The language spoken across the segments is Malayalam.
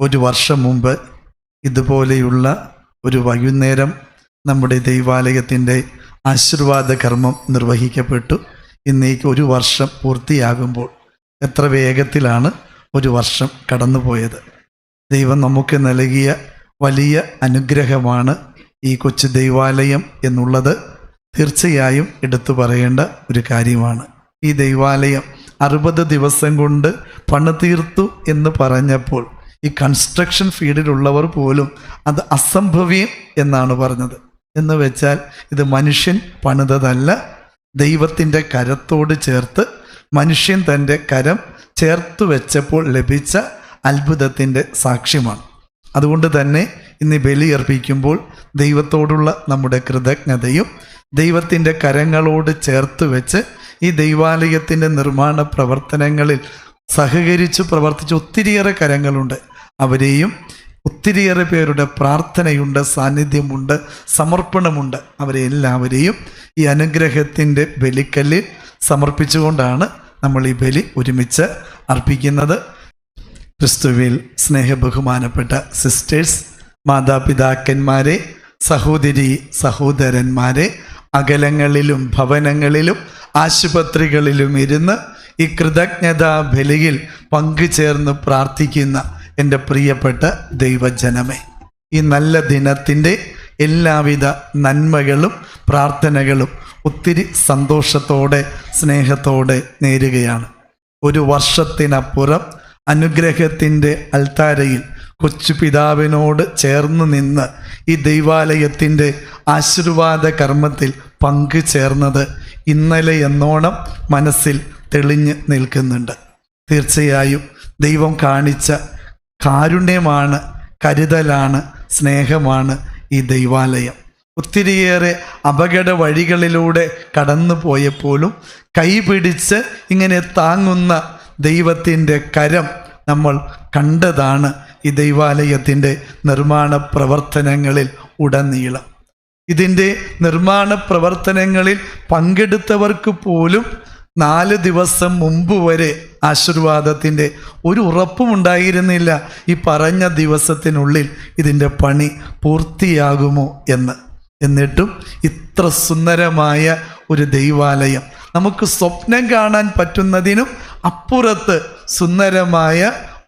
ഒരു വർഷം മുമ്പ് ഇതുപോലെയുള്ള ഒരു വൈകുന്നേരം നമ്മുടെ ദൈവാലയത്തിൻ്റെ ആശീർവാദ കർമ്മം നിർവഹിക്കപ്പെട്ടു. ഇന്നേക്ക് ഒരു വർഷം പൂർത്തിയാകുമ്പോൾ എത്ര വേഗത്തിലാണ് ഒരു വർഷം കടന്നുപോയത്. ദൈവം നമുക്ക് നൽകിയ വലിയ അനുഗ്രഹമാണ് ഈ കൊച്ചു ദൈവാലയം എന്നുള്ളത് തീർച്ചയായും എടുത്തു പറയേണ്ട ഒരു കാര്യമാണ്. ഈ ദൈവാലയം 60 ദിവസം കൊണ്ട് പണിതീർത്തു എന്ന് പറഞ്ഞപ്പോൾ ഈ കൺസ്ട്രക്ഷൻ ഫീൽഡിലുള്ളവർ പോലും അത് അസംഭവ്യം എന്നാണ് പറഞ്ഞത്. എന്ന് വെച്ചാൽ ഇത് മനുഷ്യൻ പണിതതല്ല, ദൈവത്തിൻ്റെ കരത്തോട് ചേർത്ത് മനുഷ്യൻ തൻ്റെ കരം ചേർത്ത് വെച്ചപ്പോൾ ലഭിച്ച അത്ഭുതത്തിൻ്റെ സാക്ഷ്യമാണ്. അതുകൊണ്ട് തന്നെ ഇന്ന് ബലിയർപ്പിക്കുമ്പോൾ ദൈവത്തോടുള്ള നമ്മുടെ കൃതജ്ഞതയും ദൈവത്തിൻ്റെ കരങ്ങളോട് ചേർത്ത് വെച്ച് ഈ ദൈവാലയത്തിൻ്റെ നിർമ്മാണ പ്രവർത്തനങ്ങളിൽ സഹകരിച്ച് പ്രവർത്തിച്ച ഒത്തിരിയേറെ കരങ്ങളുണ്ട്. അവരെയും ഒത്തിരിയേറെ പേരുടെ പ്രാർത്ഥനയുണ്ട്, സാന്നിധ്യമുണ്ട്, സമർപ്പണമുണ്ട്. അവരെ എല്ലാവരെയും ഈ അനുഗ്രഹത്തിൻ്റെ ബലിക്കല്ലിൽ സമർപ്പിച്ചുകൊണ്ടാണ് നമ്മൾ ഈ ബലി ഒരുമിച്ച് അർപ്പിക്കുന്നത്. ക്രിസ്തുവിൽ സ്നേഹബഹുമാനപ്പെട്ട സിസ്റ്റേഴ്സ്, മാതാപിതാക്കന്മാരെ, സഹോദരി സഹോദരന്മാരെ, അകലങ്ങളിലും ഭവനങ്ങളിലും ആശുപത്രികളിലും ഇരുന്ന് ഈ കൃതജ്ഞതാ ബലിയിൽ പങ്കുചേർന്ന് പ്രാർത്ഥിക്കുന്ന എൻ്റെ പ്രിയപ്പെട്ട ദൈവജനമേ, ഈ നല്ല ദിനത്തിൻ്റെ എല്ലാവിധ നന്മകളും പ്രാർത്ഥനകളും ഒത്തിരി സന്തോഷത്തോടെ സ്നേഹത്തോടെ നേരുകയാണ്. ഒരു വർഷത്തിനപ്പുറം അനുഗ്രഹത്തിൻ്റെ അൾത്താരയിൽ കൊച്ചു പിതാവിനോട് ചേർന്ന് നിന്ന് ഈ ദൈവാലയത്തിൻ്റെ ആശീർവാദ കർമ്മത്തിൽ പങ്കുചേർന്നത് ഇന്നലെ എന്നോണം മനസ്സിൽ തെളിഞ്ഞ് നിൽക്കുന്നുണ്ട്. തീർച്ചയായും ദൈവം കാണിച്ച കാരുണ്യമാണ്, കരുതലാണ്, സ്നേഹമാണ് ഈ ദൈവാലയം. ഒത്തിരിയേറെ അപകട വഴികളിലൂടെ കടന്നു പോയപ്പോഴും കൈപിടിച്ച് ഇങ്ങനെ താങ്ങുന്ന ദൈവത്തിൻ്റെ കരം നമ്മൾ കണ്ടതാണ് ഈ ദൈവാലയത്തിൻ്റെ നിർമ്മാണ പ്രവർത്തനങ്ങളിൽ ഉടനീളം. ഇതിൻ്റെ നിർമ്മാണ പ്രവർത്തനങ്ങളിൽ പങ്കെടുത്തവർക്ക് പോലും 4 ദിവസം മുമ്പ് വരെ ആശീർവാദത്തിൻ്റെ ഒരു ഉറപ്പും ഉണ്ടായിരുന്നില്ല ഈ പറഞ്ഞ ദിവസത്തിനുള്ളിൽ ഇതിൻ്റെ പണി പൂർത്തിയാകുമോ എന്ന്. എന്നിട്ടും ഇത്ര സുന്ദരമായ ഒരു ദൈവാലയം നമുക്ക് സ്വപ്നം കാണാൻ പറ്റുന്നതിനും അപ്പുറത്ത് സുന്ദരമായ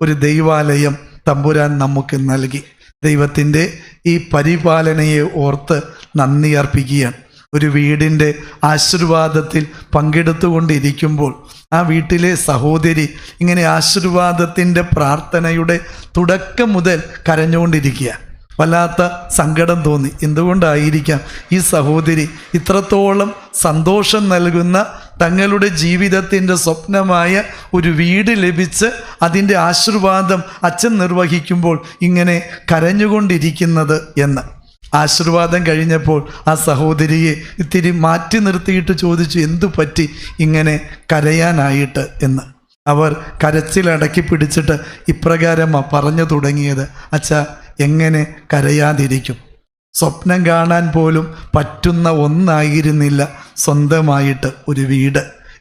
ഒരു ദൈവാലയം തമ്പുരാൻ നമുക്ക് നൽകി. ദൈവത്തിൻ്റെ ഈ പരിപാലനയെ ഓർത്ത് നന്ദി അർപ്പിക്കുകയാണ്. ഒരു വീടിൻ്റെ ആശീർവാദത്തിൽ പങ്കെടുത്തുകൊണ്ടിരിക്കുമ്പോൾ ആ വീട്ടിലെ സഹോദരി ഇങ്ങനെ ആശീർവാദത്തിൻ്റെ പ്രാർത്ഥനയുടെ തുടക്കം മുതൽ കരഞ്ഞുകൊണ്ടിരിക്കുക. വല്ലാത്ത സങ്കടം തോന്നി. എന്തുകൊണ്ടായിരിക്കാം ഈ സഹോദരി ഇത്രത്തോളം സന്തോഷം നൽകുന്ന തങ്ങളുടെ ജീവിതത്തിൻ്റെ സ്വപ്നമായ ഒരു വീട് ലഭിച്ച് അതിൻ്റെ ആശീർവാദം അച്ഛൻ നിർവഹിക്കുമ്പോൾ ഇങ്ങനെ കരഞ്ഞുകൊണ്ടിരിക്കുന്നത് എന്ന്. ആശീർവാദം കഴിഞ്ഞപ്പോൾ ആ സഹോദരിയെ ഇത്തിരി മാറ്റി നിർത്തിയിട്ട് ചോദിച്ചു, എന്തു പറ്റി ഇങ്ങനെ കരയാനായിട്ട് എന്ന്. അവർ കരച്ചിലടക്കി പിടിച്ചിട്ട് ഇപ്രകാരമാണ് പറഞ്ഞു തുടങ്ങിയത്, അച്ഛാ എങ്ങനെ കരയാതിരിക്കും? സ്വപ്നം കാണാൻ പോലും പറ്റുന്ന ഒന്നായിരുന്നില്ല സ്വന്തമായിട്ട് ഒരു വീട്.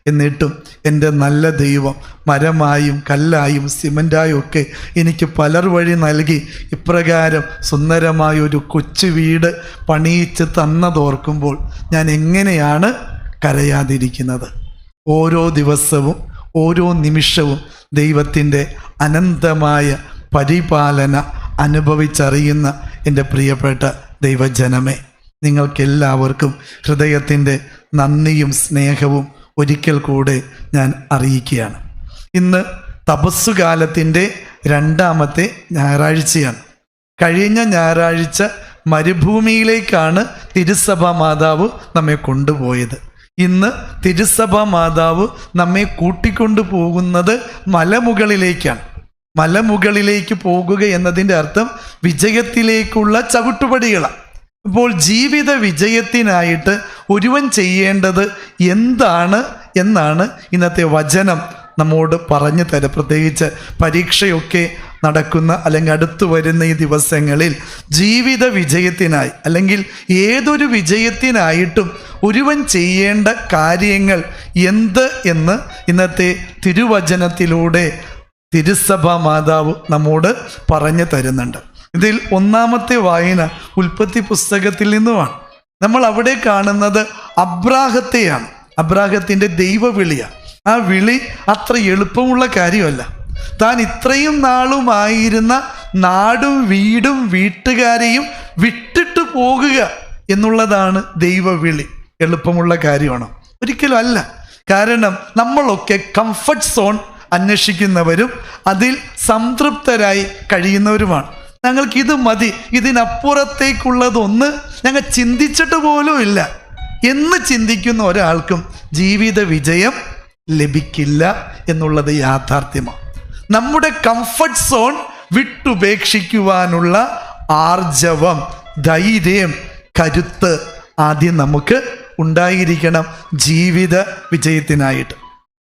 എന്നിട്ടും എൻ്റെ നല്ല ദൈവം മരമായും കല്ലായും സിമൻ്റായും ഒക്കെ എനിക്ക് പലർ വഴി നൽകി ഇപ്രകാരം സുന്ദരമായൊരു കൊച്ചു വീട് പണിയിച്ച് തന്നതോർക്കുമ്പോൾ ഞാൻ എങ്ങനെയാണ് കരയാതിരിക്കുന്നത്? ഓരോ ദിവസവും ഓരോ നിമിഷവും ദൈവത്തിൻ്റെ അനന്തമായ പരിപാലന അനുഭവിച്ചറിയുന്ന എൻ്റെ പ്രിയപ്പെട്ട ദൈവജനമേ, നിങ്ങൾക്കെല്ലാവർക്കും ഹൃദയത്തിൻ്റെ നന്ദിയും സ്നേഹവും ഒരിക്കൽ കൂടെ ഞാൻ അറിയിക്കുകയാണ്. ഇന്ന് തപസ്സുകാലത്തിൻ്റെ 2ാമത്തെ ഞായറാഴ്ചയാണ്. കഴിഞ്ഞ ഞായറാഴ്ച മരുഭൂമിയിലേക്കാണ് തിരുസഭാ മാതാവ് നമ്മെ കൊണ്ടുപോയത്. ഇന്ന് തിരുസഭാ മാതാവ് നമ്മെ കൂട്ടിക്കൊണ്ടു പോകുന്നത് മലമുകളിലേക്കാണ്. മലമുകളിലേക്ക് പോകുക എന്നതിൻ്റെ അർത്ഥം വിജയത്തിലേക്കുള്ള ചവിട്ടുപടികളാണ്. അപ്പോൾ ജീവിത വിജയത്തിനായിട്ട് ഒരുവൻ ചെയ്യേണ്ടത് എന്താണ് എന്നാണ് ഇന്നത്തെ വചനം നമ്മോട് പറഞ്ഞു തരാം. പ്രത്യേകിച്ച് പരീക്ഷയൊക്കെ നടക്കുന്ന അല്ലെങ്കിൽ അടുത്തു വരുന്ന ഈ ദിവസങ്ങളിൽ ജീവിത വിജയത്തിനായി അല്ലെങ്കിൽ ഏതൊരു വിജയത്തിനായിട്ടും ഒരുവൻ ചെയ്യേണ്ട കാര്യങ്ങൾ എന്ത് എന്ന് ഇന്നത്തെ തിരുവചനത്തിലൂടെ തിരുസഭാ മാതാവ് നമ്മോട് പറഞ്ഞു തരുന്നുണ്ട്. ഇതിൽ ഒന്നാമത്തെ വായന ഉൽപ്പത്തി പുസ്തകത്തിൽ നിന്നുമാണ്. നമ്മൾ അവിടെ കാണുന്നത് അബ്രാഹത്തെയാണ്. അബ്രാഹത്തിൻ്റെ ദൈവവിളിയാണ്. ആ വിളി അത്ര എളുപ്പമുള്ള കാര്യമല്ല. താൻ ഇത്രയും നാളുമായിരുന്ന നാടും വീടും വീട്ടുകാരെയും വിട്ടിട്ട് പോകുക എന്നുള്ളതാണ് ദൈവവിളി. എളുപ്പമുള്ള കാര്യമാണോ? ഒരിക്കലും അല്ല. കാരണം നമ്മളൊക്കെ കംഫർട്ട് സോൺ അന്വേഷിക്കുന്നവരും അതിൽ സംതൃപ്തരായി കഴിയുന്നവരുമാണ്. ഞങ്ങൾക്ക് ഇത് മതി, ഇതിനപ്പുറത്തേക്കുള്ളതൊന്ന് ഞങ്ങൾ ചിന്തിച്ചിട്ട് പോലും ഇല്ല എന്ന് ചിന്തിക്കുന്ന ഒരാൾക്കും ജീവിത വിജയം ലഭിക്കില്ല എന്നുള്ളത് യാഥാർത്ഥ്യമാണ്. നമ്മുടെ കംഫർട്ട് സോൺ വിട്ടുപേക്ഷിക്കുവാനുള്ള ആർജവം, ധൈര്യം, കരുത്ത് ആദ്യം നമുക്ക് ഉണ്ടായിരിക്കണം ജീവിത വിജയത്തിനായിട്ട്.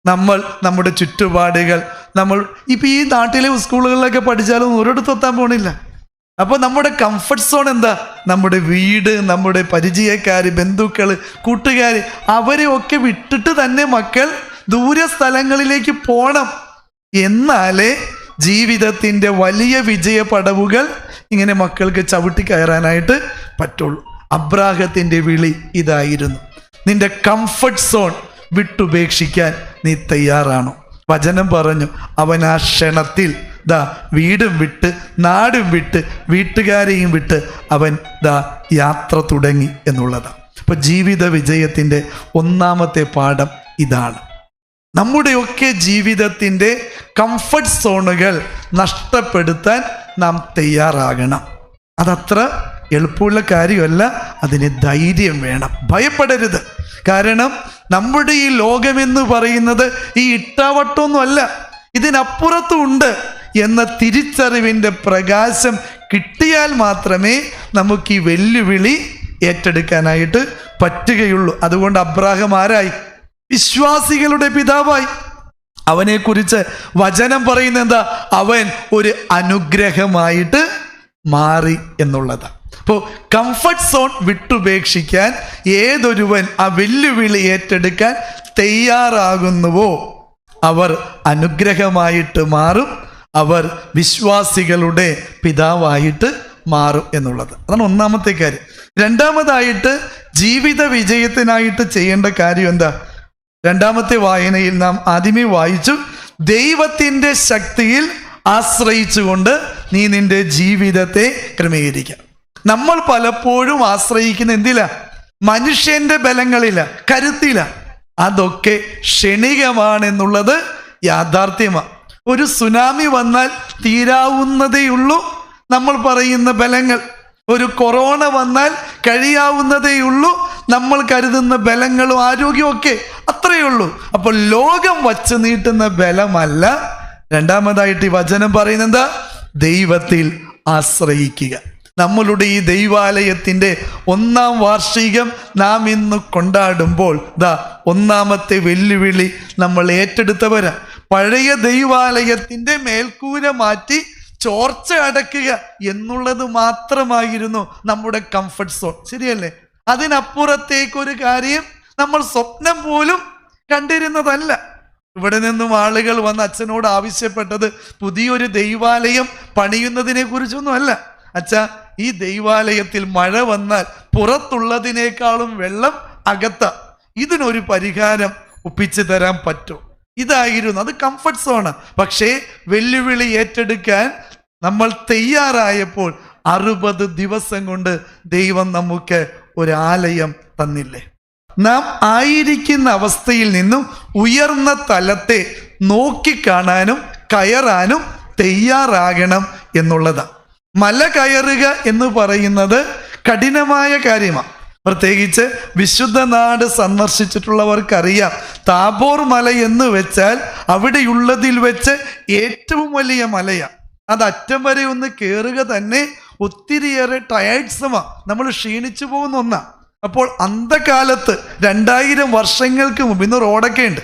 നമ്മൾ നമ്മുടെ ചുറ്റുപാടുകൾ നമ്മൾ ഇപ്പം ഈ നാട്ടിലെ സ്കൂളുകളിലൊക്കെ പഠിച്ചാലും ഒരിടത്തെത്താൻ പോണില്ല. അപ്പോൾ നമ്മുടെ കംഫർട്ട് സോൺ എന്താ? നമ്മുടെ വീട്, നമ്മുടെ പരിചയക്കാർ, ബന്ധുക്കൾ, കൂട്ടുകാർ, അവരെ ഒക്കെ വിട്ടിട്ട് തന്നെ മക്കൾ ദൂര സ്ഥലങ്ങളിലേക്ക് പോകണം. എന്നാലേ ജീവിതത്തിൻ്റെ വലിയ വിജയ പടവുകൾ ഇങ്ങനെ മക്കൾക്ക് ചവിട്ടി കയറാനായിട്ട് പറ്റുള്ളൂ. അബ്രാഹത്തിൻ്റെ വിളി ഇതായിരുന്നു. നിന്റെ കംഫർട്ട് സോൺ വിട്ടുപേക്ഷിക്കാൻ നീ തയ്യാറാണോ? വചനം പറഞ്ഞു, അവൻ ആ ക്ഷണത്തിൽ വീടും വിട്ട് നാടും വിട്ട് വീട്ടുകാരെയും വിട്ട് അവൻ യാത്ര തുടങ്ങി എന്നുള്ളതാണ്. അപ്പോൾ ജീവിത വിജയത്തിൻ്റെ ഒന്നാമത്തെ പാഠം ഇതാണ്. നമ്മുടെയൊക്കെ ജീവിതത്തിൻ്റെ കംഫർട്ട് സോണുകൾ നഷ്ടപ്പെടുത്താൻ നാം തയ്യാറാകണം. അതത്ര എളുപ്പമുള്ള കാര്യമല്ല. അതിന് ധൈര്യം വേണം. ഭയപ്പെടരുത്. കാരണം നമ്മുടെ ഈ ലോകമെന്ന് പറയുന്നത് ഈ ഇട്ടാവട്ടമൊന്നുമല്ല, ഇതിനപ്പുറത്തുണ്ട് എന്ന തിരിച്ചറിവിൻ്റെ പ്രകാശം കിട്ടിയാൽ മാത്രമേ നമുക്ക് ഈ വെല്ലുവിളി ഏറ്റെടുക്കാനായിട്ട് പറ്റുകയുള്ളൂ. അതുകൊണ്ട് അബ്രാഹാം ആരായി? വിശ്വാസികളുടെ പിതാവായി. അവനെക്കുറിച്ച് വചനം പറയുന്നത് എന്താ? അവൻ ഒരു അനുഗ്രഹമായിട്ട് മാറി എന്നുള്ളതാണ്. അപ്പോൾ കംഫർട്ട് സോൺ വിട്ടുപേക്ഷിക്കാൻ ഏതൊരുവൻ ആ വെല്ലുവിളി ഏറ്റെടുക്കാൻ തയ്യാറാകുന്നുവോ അവർ അനുഗ്രഹമായിട്ട് മാറും, അവർ വിശ്വാസികളുടെ പിതാവായിട്ട് മാറും എന്നുള്ളത്. അതാണ് ഒന്നാമത്തെ കാര്യം. രണ്ടാമതായിട്ട് ജീവിത വിജയത്തിനായിട്ട് ചെയ്യേണ്ട കാര്യം എന്താ? രണ്ടാമത്തെ വായനയിൽ നാം ആദ്യമേ വായിച്ചു, ദൈവത്തിൻ്റെ ശക്തിയിൽ ആശ്രയിച്ചുകൊണ്ട് നീ നിന്റെ ജീവിതത്തെ ക്രമീകരിക്കുക. നമ്മൾ പലപ്പോഴും ആശ്രയിക്കുന്ന എന്തില? മനുഷ്യന്റെ ബലങ്ങളില, കരുത്തില. അതൊക്കെ ക്ഷണികമാണെന്നുള്ളത് യാഥാർത്ഥ്യമാണ്. ഒരു സുനാമി വന്നാൽ തീരാവുന്നതേയുള്ളൂ നമ്മൾ പറയുന്ന ബലങ്ങൾ. ഒരു കൊറോണ വന്നാൽ കഴിയാവുന്നതേയുള്ളൂ നമ്മൾ കരുതുന്ന ബലങ്ങളും ആരോഗ്യവും ഒക്കെ, അത്രയേ ഉള്ളൂ. അപ്പോൾ ലോകം വച്ച് നീട്ടുന്ന ബലമല്ല. രണ്ടാമതായിട്ട് ഈ വചനം പറയുന്നത് എന്താ? ദൈവത്തിൽ ആശ്രയിക്കുക. നമ്മളുടെ ഈ ദൈവാലയത്തിൻ്റെ 1-ാം വാർഷികം നാം ഇന്ന് കൊണ്ടാടുമ്പോൾ ഒന്നാമത്തെ വെല്ലുവിളി നമ്മൾ ഏറ്റെടുത്തവരാ. പഴയ ദൈവാലയത്തിൻ്റെ മേൽക്കൂര മാറ്റി ചോർച്ച അടക്കുക എന്നുള്ളത് മാത്രമായിരുന്നു നമ്മുടെ കംഫർട്ട് സോൺ. ശരിയല്ലേ? അതിനപ്പുറത്തേക്കൊരു കാര്യം നമ്മൾ സ്വപ്നം പോലും കണ്ടിരുന്നതല്ല. ഇവിടെ നിന്നും ആളുകൾ വന്ന് അച്ഛനോട് ആവശ്യപ്പെട്ടത് പുതിയൊരു ദൈവാലയം പണിയുന്നതിനെ കുറിച്ചൊന്നുമല്ല. അച്ഛാ, ഈ ദൈവാലയത്തിൽ മഴ വന്നാൽ പുറത്തുള്ളതിനേക്കാളും വെള്ളം അകത്ത, ഇതിനൊരു പരിഹാരം ഒപ്പിച്ചു തരാൻ പറ്റുമോ? ഇതായിരുന്നു. അത് കംഫർട്ട് സോണ്. പക്ഷേ വെല്ലുവിളി ഏറ്റെടുക്കാൻ നമ്മൾ തയ്യാറായപ്പോൾ 60 ദിവസം കൊണ്ട് ദൈവം നമുക്ക് ഒരാലയം തന്നില്ലേ? നാം ആയിരിക്കുന്ന അവസ്ഥയിൽ നിന്നും ഉയർന്ന തലത്തെ നോക്കിക്കാണാനും കയറാനും തയ്യാറാകണം എന്നുള്ളതാണ്. മല കയറുക എന്ന് പറയുന്നത് കഠിനമായ കാര്യമാണ്. പ്രത്യേകിച്ച് വിശുദ്ധ നാട് സന്ദർശിച്ചിട്ടുള്ളവർക്കറിയാം, താബോർ മല എന്ന് വെച്ചാൽ അവിടെയുള്ളതിൽ വെച്ച് ഏറ്റവും വലിയ മലയാണ്. അത് അറ്റം വരെ ഒന്ന് കയറുക തന്നെ ഒത്തിരിയേറെ ടയേർഡ്സുമാണ്, നമ്മൾ ക്ഷീണിച്ചു പോകുന്ന ഒന്നാണ്. അപ്പോൾ അന്ധകാലത്ത് 2000 വർഷങ്ങൾക്ക് മുമ്പ്, ഇന്ന് റോഡൊക്കെ ഉണ്ട്,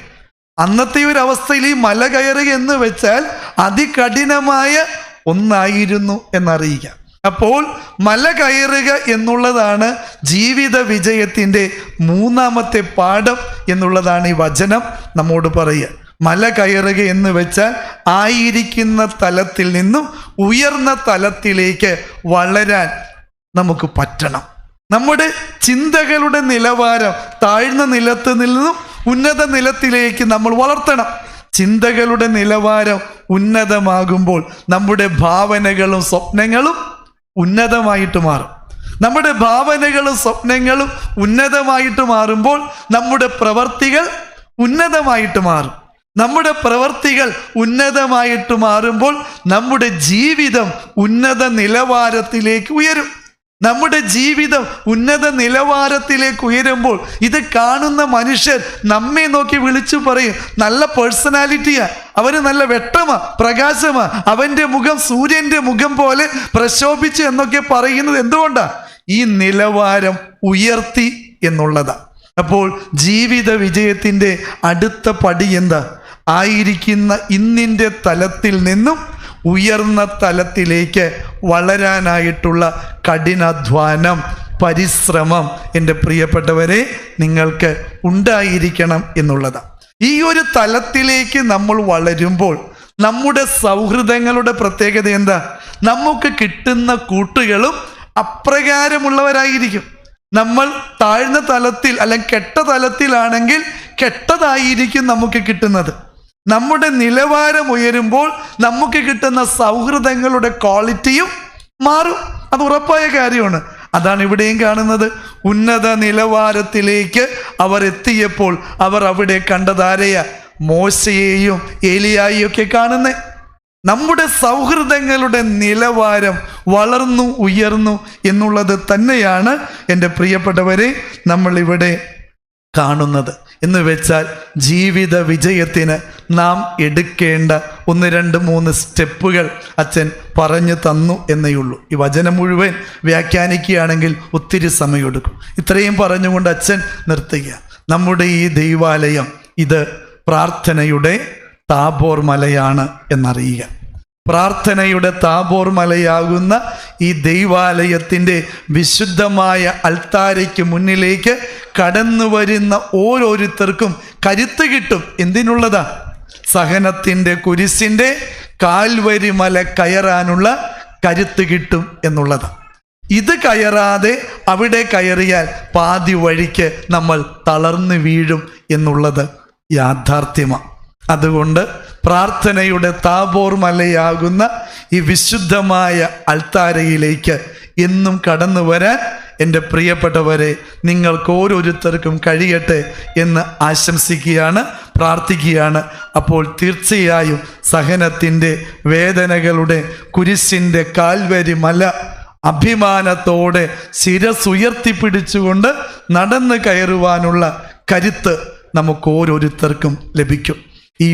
അന്നത്തെ ഒരു അവസ്ഥയിൽ ഈ മല കയറുക എന്ന് വെച്ചാൽ അതികഠിനമായ ഒന്നായിരുന്നു എന്നറിയിക്കാം. അപ്പോൾ മല കയറുക എന്നുള്ളതാണ് ജീവിത വിജയത്തിൻ്റെ 3-ാമത്തെ പാഠം എന്നുള്ളതാണ് ഈ വചനം നമ്മോട് പറയുക. മല കയറുക എന്ന് വെച്ചാൽ ആയിരിക്കുന്ന തലത്തിൽ നിന്നും ഉയർന്ന തലത്തിലേക്ക് വളരാൻ നമുക്ക് പറ്റണം. നമ്മുടെ ചിന്തകളുടെ നിലവാരം താഴ്ന്ന നിലത്ത് നിന്നും ഉന്നത നിലത്തിലേക്ക് നമ്മൾ വളർത്തണം. ചിന്തകളുടെ നിലവാരം ഉന്നതമാകുമ്പോൾ നമ്മുടെ ഭാവനകളും സ്വപ്നങ്ങളും ഉന്നതമായിട്ട് മാറും. നമ്മുടെ ഭാവനകളും സ്വപ്നങ്ങളും ഉന്നതമായിട്ട് മാറുമ്പോൾ നമ്മുടെ പ്രവർത്തികൾ ഉന്നതമായിട്ട് മാറും. നമ്മുടെ പ്രവർത്തികൾ ഉന്നതമായിട്ട് മാറുമ്പോൾ നമ്മുടെ ജീവിതം ഉന്നത നിലവാരത്തിലേക്ക് ഉയരും. നമ്മുടെ ജീവിതം ഉന്നത നിലവാരത്തിലേക്ക് ഉയരുമ്പോൾ ഇത് കാണുന്ന മനുഷ്യർ നമ്മെ നോക്കി വിളിച്ചു പറയും, നല്ല പേഴ്സണാലിറ്റിയാ, അവന് നല്ല വെട്ടമാ, പ്രകാശമാ, അവൻ്റെ മുഖം സൂര്യൻ്റെ മുഖം പോലെ പ്രശോഭിച്ചു എന്നൊക്കെ പറയുന്നത് എന്തുകൊണ്ടാ? ഈ നിലവാരം ഉയർത്തി എന്നുള്ളതാ. അപ്പോൾ ജീവിത വിജയത്തിൻ്റെ അടുത്ത പടി എന്താ? ആയിരിക്കുന്ന ഇന്നിൻ്റെ തലത്തിൽ നിന്നും ഉയർന്ന തലത്തിലേക്ക് വളരാനായിട്ടുള്ള കഠിനാധ്വാനം, പരിശ്രമം എൻ്റെ പ്രിയപ്പെട്ടവരെ നിങ്ങൾക്ക് ഉണ്ടായിരിക്കണം എന്നുള്ളതാണ്. ഈ ഒരു തലത്തിലേക്ക് നമ്മൾ വളരുമ്പോൾ നമ്മുടെ സൗഹൃദങ്ങളുടെ പ്രത്യേകത എന്താ? നമുക്ക് കിട്ടുന്ന കൂട്ടുകളും അപ്രകാരമുള്ളവരായിരിക്കും. നമ്മൾ താഴ്ന്ന തലത്തിൽ അല്ലെങ്കിൽ കെട്ട തലത്തിലാണെങ്കിൽ കെട്ടതായിരിക്കും നമുക്ക് കിട്ടുന്നത്. നമ്മുടെ നിലവാരം ഉയരുമ്പോൾ നമുക്ക് കിട്ടുന്ന സൗഹൃദങ്ങളുടെ ക്വാളിറ്റിയും മാറും. അത് ഉറപ്പായ കാര്യമാണ്. അതാണ് ഇവിടെയും കാണുന്നത്. ഉന്നത നിലവാരത്തിലേക്ക് അവർ എത്തിയപ്പോൾ അവർ അവിടെ കണ്ടതാരെയ? മോശയെയും ഏലിയായെയും ഒക്കെ കാണുന്നേ. നമ്മുടെ സൗഹൃദങ്ങളുടെ നിലവാരം വളർന്നു ഉയർന്നു എന്നുള്ളത് തന്നെയാണ് എൻ്റെ പ്രിയപ്പെട്ടവരെ നമ്മളിവിടെ കാണുന്നത്. എന്ന് വെച്ചാൽ ജീവിത വിജയത്തിന് നാം എടുക്കേണ്ട 1, 2, 3 സ്റ്റെപ്പുകൾ അച്ഛൻ പറഞ്ഞു തന്നു എന്നേ ഉള്ളൂ. ഈ വചനം മുഴുവൻ വ്യാഖ്യാനിക്കുകയാണെങ്കിൽ ഒത്തിരി സമയമെടുക്കും. ഇത്രയും പറഞ്ഞുകൊണ്ട് അച്ഛൻ നിർത്തുക. നമ്മുടെ ഈ ദൈവാലയം ഇത് പ്രാർത്ഥനയുടെ താബോർ മലയാണ് എന്നറിയുക. പ്രാർത്ഥനയുടെ താബോർ മലയാകുന്ന ഈ ദൈവാലയത്തിൻ്റെ വിശുദ്ധമായ അൾത്താരയ്ക്ക് മുന്നിലേക്ക് കടന്നു വരുന്ന ഓരോരുത്തർക്കും കരുത്ത് കിട്ടും. എന്തിനുള്ളതാ? സഹനത്തിൻ്റെ കുരിശിൻ്റെ കാൽവരി മല കയറാനുള്ള കരുത്ത് കിട്ടും എന്നുള്ളതാണ്. ഇത് കയറാതെ അവിടെ കയറിയാൽ പാതി വഴിക്ക് നമ്മൾ തളർന്നു വീഴും എന്നുള്ളത് യാഥാർത്ഥ്യമാണ്. അതുകൊണ്ട് പ്രാർത്ഥനയുടെ താബോർ മലയാകുന്ന ഈ വിശുദ്ധമായ അൾത്താരയിലേക്ക് എന്നും കടന്നു വരാൻ എൻ്റെ പ്രിയപ്പെട്ടവരെ നിങ്ങൾക്ക് ഓരോരുത്തർക്കും കഴിയട്ടെ എന്ന് ആശംസിക്കുകയാണ്, പ്രാർത്ഥിക്കുകയാണ്. അപ്പോൾ തീർച്ചയായും സഹനത്തിൻ്റെ വേദനകളുടെ കുരിശിൻ്റെ കാൽവരി മല അഭിമാനത്തോടെ ശിരസുയർത്തിപ്പിടിച്ചുകൊണ്ട് നടന്നു കയറുവാനുള്ള കരുത്ത് നമുക്ക് ഓരോരുത്തർക്കും ലഭിക്കും. ഈ